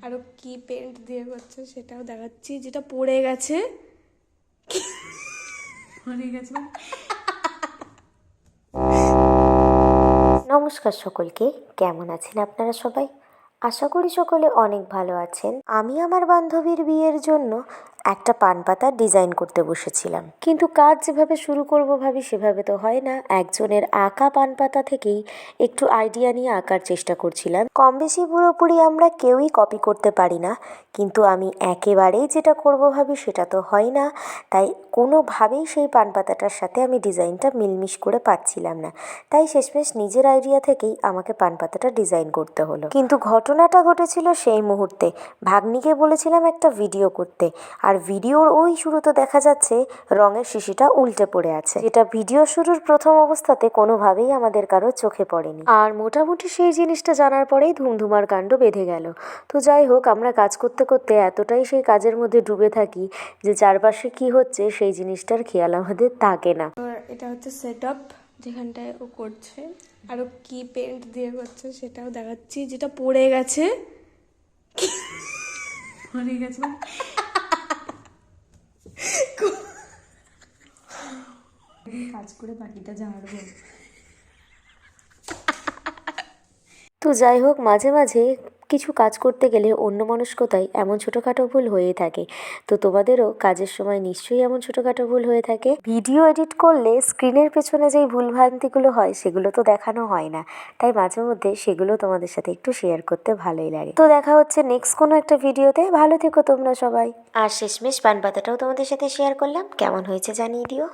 আরো কি পেন্ট দিয়ে করছে সেটাও দেখাচ্ছি, যেটা পড়ে গেছে। নমস্কার সকলকে, কেমন আছেন আপনারা সবাই? আশা করি সকলে অনেক ভালো আছেন। আমি আমার বান্ধবীর বিয়ের জন্য একটা পান পাতার ডিজাইন করতে বসেছিলাম, কিন্তু কাজ যেভাবে শুরু করব ভাবি সেভাবে তো হয় না। একজনের আঁকা পান পাতা থেকেই একটু আইডিয়া নিয়ে আঁকার চেষ্টা করছিলাম। কম বেশি পুরোপুরি আমরা কেউই কপি করতে পারি না, কিন্তু আমি একেবারেই যেটা করব ভাবি সেটা তো হয় না। তাই কোনোভাবেই সেই পান পাতাটার সাথে আমি ডিজাইনটা মিলমিশ করে পাচ্ছিলাম না। তাই শেষমেশ নিজের আইডিয়া থেকেই আমাকে পান পাতাটা ডিজাইন করতে হলো। কিন্তু ঘটনাটা ঘটেছিল সেই মুহূর্তে। ভাগ্নিকে বলেছিলাম একটা ভিডিও করতে, আর ভিডিওর ওই শুরুতে দেখা যাচ্ছে রঙের শিশিটা উল্টে পড়ে আছে, যেটা ভিডিও শুরুর প্রথম অবস্থাতে কোনোভাবেই আমাদের কারো চোখে পড়েনি। আর মোটামুটি সেই জিনিসটা জানার পরেই ধুমধুমার কাণ্ড বেঁধে গেল। তো যাই হোক, আমরা কাজ করতে করতে এতটাই সেই কাজের মধ্যে ডুবে থাকি যে চারপাশে কি হচ্ছে সেই জিনিসটার খেয়াল আমাদের থাকে না। এটা হচ্ছে সেট আপ, যেখানটায় ও করছে। আরো কি পেন্ট দিয়ে করছে সেটাও দেখাচ্ছি, যেটা পড়ে গেছে। কাজ করে বাকিটা ঝাড়বো। তো যাই হোক, মাঝে মাঝে কিছু কাজ করতে গেলে অন্যমনস্কতায় এমন ছোটোখাটো ভুল হয়েই থাকে। তো তোমাদেরও কাজের সময় নিশ্চয়ই এমন ছোটোখাটো ভুল হয়ে থাকে। ভিডিও এডিট করলে স্ক্রিনের পেছনে যেই ভুলভ্রান্তিগুলো হয় সেগুলো তো দেখানো হয় না, তাই মাঝে মধ্যে সেগুলো তোমাদের সাথে একটু শেয়ার করতে ভালোই লাগে। তো দেখা হচ্ছে নেক্সট কোনো একটা ভিডিওতে। ভালো থেকো তোমরা সবাই। আর শেষমেশ পান পাতাটাও তোমাদের সাথে শেয়ার করলাম, কেমন হয়েছে জানিয়ে দিও।